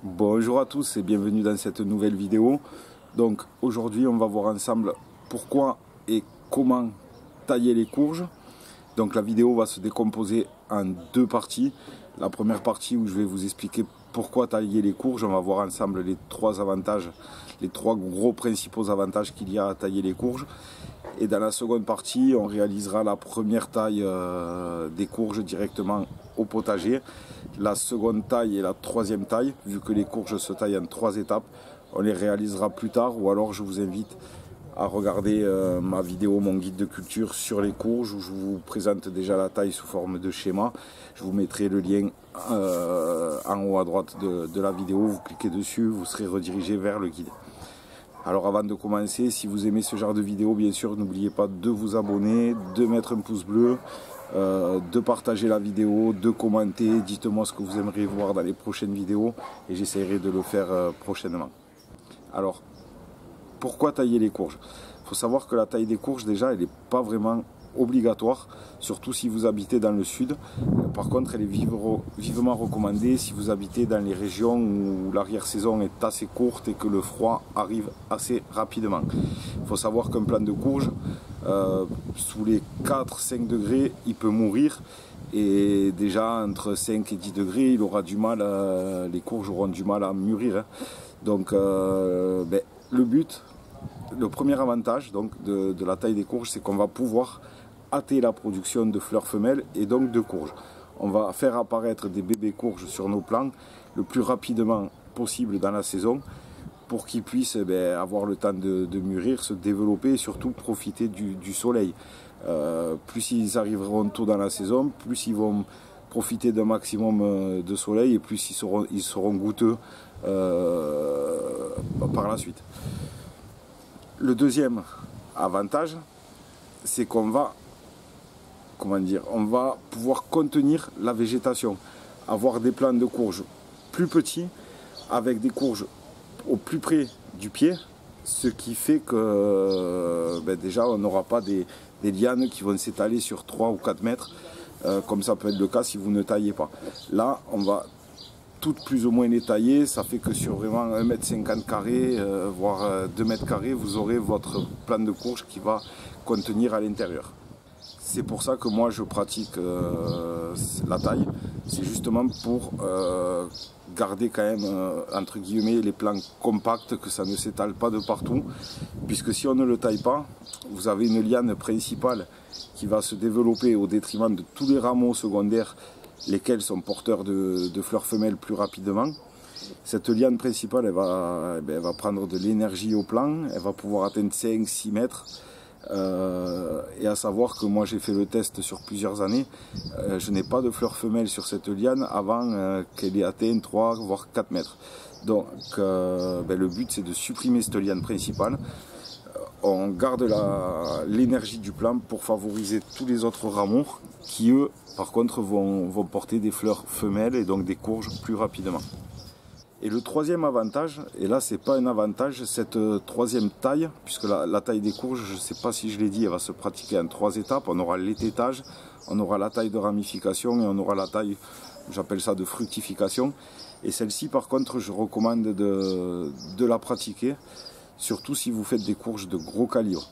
Bonjour à tous et bienvenue dans cette nouvelle vidéo. Donc aujourd'hui on va voir ensemble pourquoi et comment tailler les courges. Donc la vidéo va se décomposer en deux parties. La première partie où je vais vous expliquer pourquoi tailler les courges. On va voir ensemble les trois avantages, les trois gros principaux avantages qu'il y a à tailler les courges. Et dans la seconde partie, on réalisera la première taille des courges directement au potager. La seconde taille et la troisième taille, vu que les courges se taillent en trois étapes, on les réalisera plus tard. Ou alors je vous invite à regarder ma vidéo, mon guide de culture sur les courges, où je vous présente déjà la taille sous forme de schéma. Je vous mettrai le lien en haut à droite de la vidéo. Vous cliquez dessus, vous serez redirigé vers le guide. Alors avant de commencer, si vous aimez ce genre de vidéo, bien sûr, n'oubliez pas de vous abonner, de mettre un pouce bleu, de partager la vidéo, de commenter, dites-moi ce que vous aimeriez voir dans les prochaines vidéos et j'essaierai de le faire prochainement. Alors, pourquoi tailler les courges? Il faut savoir que la taille des courges, déjà, elle n'est pas vraiment obligatoire, surtout si vous habitez dans le sud. Par contre, elle est vivement recommandée si vous habitez dans les régions où l'arrière-saison est assez courte et que le froid arrive assez rapidement. Il faut savoir qu'un plant de courge, sous les 4-5 degrés, il peut mourir. Et déjà, entre 5 et 10 degrés, il aura du mal, les courges auront du mal à mûrir. Hein. Donc, le but, le premier avantage donc, de la taille des courges, c'est qu'on va pouvoir hâter la production de fleurs femelles et donc de courges. On va faire apparaître des bébés courges sur nos plants le plus rapidement possible dans la saison pour qu'ils puissent avoir le temps de mûrir, se développer et surtout profiter du soleil. Plus ils arriveront tôt dans la saison, plus ils vont profiter d'un maximum de soleil et plus ils seront goûteux par la suite. Le deuxième avantage, c'est qu'on va on va pouvoir contenir la végétation, avoir des plants de courges plus petits avec des courges au plus près du pied, ce qui fait que déjà on n'aura pas des lianes qui vont s'étaler sur 3 ou 4 mètres comme ça peut être le cas si vous ne taillez pas. Là on va toutes plus ou moins les tailler, ça fait que sur vraiment 1,50 m², voire 2 m², vous aurez votre plant de courge qui va contenir à l'intérieur. C'est pour ça que moi je pratique la taille, c'est justement pour garder quand même entre guillemets les plants compacts, que ça ne s'étale pas de partout, puisque si on ne le taille pas, vous avez une liane principale qui va se développer au détriment de tous les rameaux secondaires, lesquels sont porteurs de fleurs femelles plus rapidement. Cette liane principale, elle va prendre de l'énergie au plant, elle va pouvoir atteindre 5-6 mètres. Et à savoir que moi j'ai fait le test sur plusieurs années, je n'ai pas de fleurs femelles sur cette liane avant qu'elle ait atteint 3 voire 4 mètres. Donc le but c'est de supprimer cette liane principale. On garde l'énergie du plant pour favoriser tous les autres rameaux qui eux par contre vont porter des fleurs femelles et donc des courges plus rapidement. Et le troisième avantage, et là c'est pas un avantage, cette troisième taille, puisque la taille des courges, je ne sais pas si je l'ai dit, elle va se pratiquer en 3 étapes. On aura l'étaitage, on aura la taille de ramification et on aura la taille, j'appelle ça de fructification. Et celle-ci par contre je recommande de la pratiquer, surtout si vous faites des courges de gros calibre.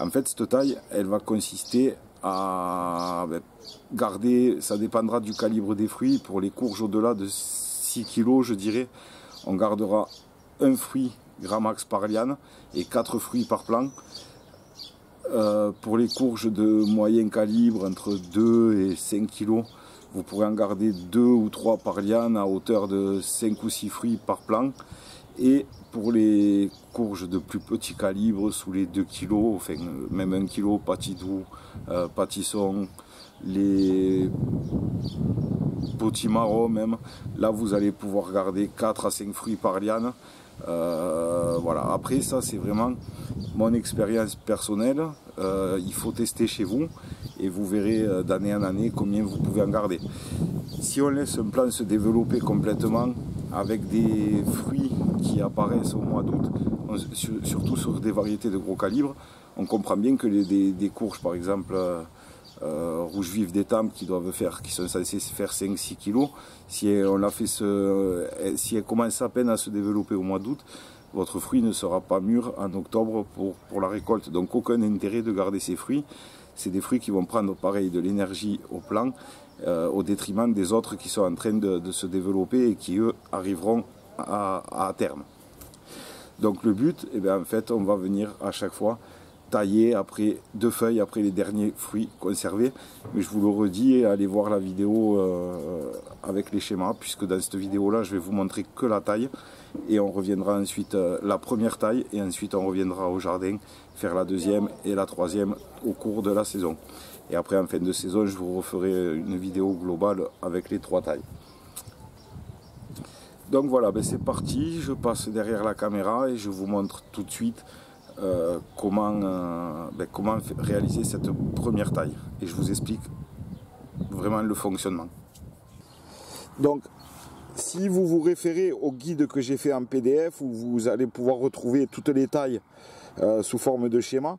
En fait cette taille, elle va consister à garder, ça dépendra du calibre des fruits, pour les courges au-delà de 6 kg, je dirais, on gardera un fruit grand max par liane et 4 fruits par plant. Pour les courges de moyen calibre, entre 2 et 5 kg, vous pourrez en garder 2 ou 3 par liane à hauteur de 5 ou 6 fruits par plant. Et pour les courges de plus petit calibre, sous les 2 kg, enfin même 1 kg, patidou, pâtisson, les potimarron même, là vous allez pouvoir garder 4 à 5 fruits par liane. Voilà. Après ça c'est vraiment mon expérience personnelle, il faut tester chez vous et vous verrez d'année en année combien vous pouvez en garder. Si on laisse un plant se développer complètement avec des fruits qui apparaissent au mois d'août, surtout sur des variétés de gros calibre, on comprend bien que des courges par exemple rouge vif d'étampe qui sont censés faire 5-6 kg. Si elle commence à peine à se développer au mois d'août, votre fruit ne sera pas mûr en octobre pour la récolte. Donc aucun intérêt de garder ces fruits. C'est des fruits qui vont prendre pareil de l'énergie au plant, au détriment des autres qui sont en train de se développer et qui eux arriveront à terme. Donc le but, eh bien, en fait, on va venir à chaque fois tailler après 2 feuilles, après les derniers fruits conservés. Mais je vous le redis, allez voir la vidéo avec les schémas, puisque dans cette vidéo là je vais vous montrer que la taille, et on reviendra ensuite la première taille, et ensuite on reviendra au jardin faire la deuxième et la troisième au cours de la saison. Et après en fin de saison je vous referai une vidéo globale avec les 3 tailles. Donc voilà, ben c'est parti, je passe derrière la caméra et je vous montre tout de suite comment réaliser cette première taille, et je vous explique vraiment le fonctionnement. Donc si vous vous référez au guide que j'ai fait en PDF, où vous allez pouvoir retrouver toutes les tailles sous forme de schéma,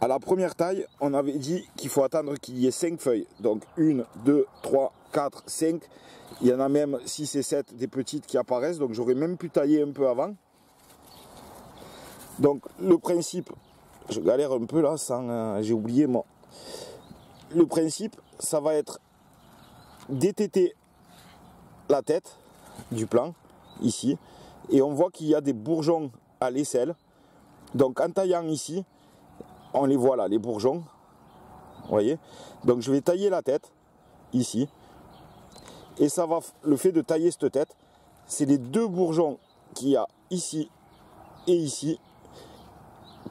à la première taille on avait dit qu'il faut attendre qu'il y ait 5 feuilles, donc 1, 2, 3, 4, 5, il y en a même 6 et 7 des petites qui apparaissent, donc j'aurais même pu tailler un peu avant. Donc le principe, je galère un peu là, j'ai oublié moi. Le principe, ça va être d'étêter la tête du plant, ici, et on voit qu'il y a des bourgeons à l'aisselle. Donc en taillant ici, on les voit là, les bourgeons, vous voyez. Donc je vais tailler la tête, ici, et ça va, le fait de tailler cette tête, c'est les 2 bourgeons qu'il y a ici et ici,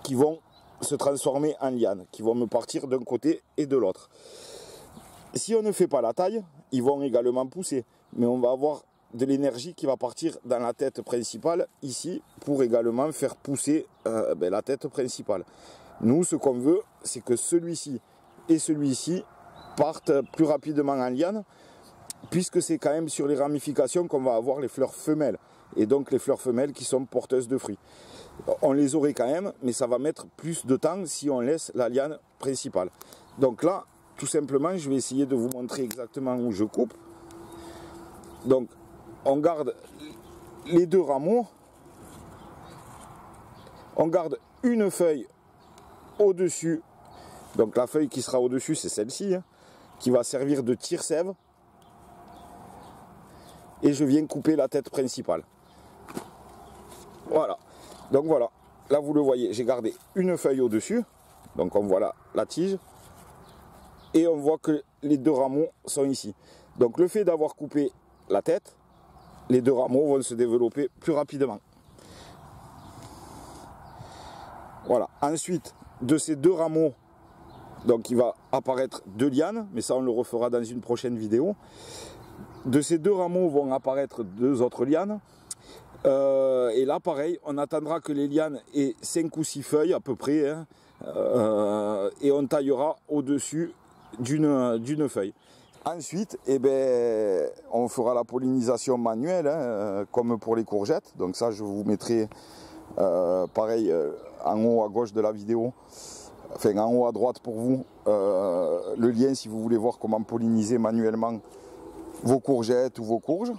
qui vont se transformer en liane, qui vont me partir d'un côté et de l'autre. Si on ne fait pas la taille, ils vont également pousser, mais on va avoir de l'énergie qui va partir dans la tête principale ici pour également faire pousser la tête principale. Nous, ce qu'on veut, c'est que celui-ci et celui-ci partent plus rapidement en liane, puisque c'est quand même sur les ramifications qu'on va avoir les fleurs femelles, et donc les fleurs femelles qui sont porteuses de fruits. On les aurait quand même, mais ça va mettre plus de temps si on laisse la liane principale. Donc là, tout simplement, je vais essayer de vous montrer exactement où je coupe. Donc, on garde les 2 rameaux. On garde une feuille au-dessus. Donc la feuille qui sera au-dessus, c'est celle-ci, hein, qui va servir de tire-sève. Et je viens couper la tête principale. Voilà. Donc voilà, là vous le voyez, j'ai gardé une feuille au-dessus, donc on voit là la tige, et on voit que les 2 rameaux sont ici. Donc le fait d'avoir coupé la tête, les 2 rameaux vont se développer plus rapidement. Voilà, ensuite de ces 2 rameaux, donc il va apparaître 2 lianes, mais ça on le refera dans une prochaine vidéo. De ces 2 rameaux vont apparaître 2 autres lianes. Et là pareil, on attendra que les lianes aient 5 ou 6 feuilles à peu près, hein, et on taillera au-dessus d'une feuille. Ensuite, eh ben, on fera la pollinisation manuelle, hein, comme pour les courgettes. Donc ça, je vous mettrai pareil en haut à gauche de la vidéo, enfin en haut à droite pour vous, le lien si vous voulez voir comment polliniser manuellement vos courgettes ou vos courges.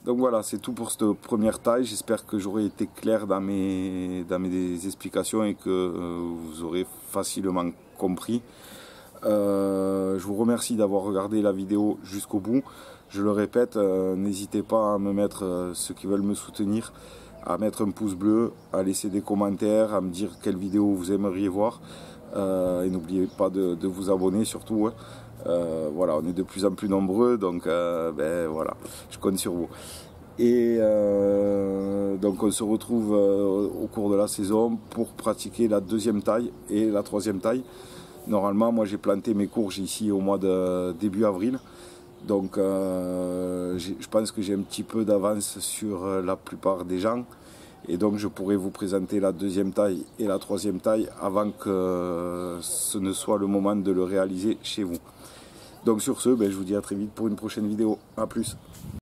Donc voilà, c'est tout pour cette première taille. J'espère que j'aurai été clair dans mes explications et que vous aurez facilement compris. Je vous remercie d'avoir regardé la vidéo jusqu'au bout. Je le répète, n'hésitez pas à me mettre, ceux qui veulent me soutenir, à mettre un pouce bleu, à laisser des commentaires, à me dire quelle vidéo vous aimeriez voir. Et n'oubliez pas de vous abonner surtout. Hein. Voilà, on est de plus en plus nombreux, donc voilà, je compte sur vous. Et donc on se retrouve au cours de la saison pour pratiquer la 2e taille et la 3e taille. Normalement, moi j'ai planté mes courges ici au mois de début avril, donc je pense que j'ai un petit peu d'avance sur la plupart des gens, et donc je pourrais vous présenter la 2e taille et la 3e taille avant que ce ne soit le moment de le réaliser chez vous. Donc sur ce, je vous dis à très vite pour une prochaine vidéo. A plus.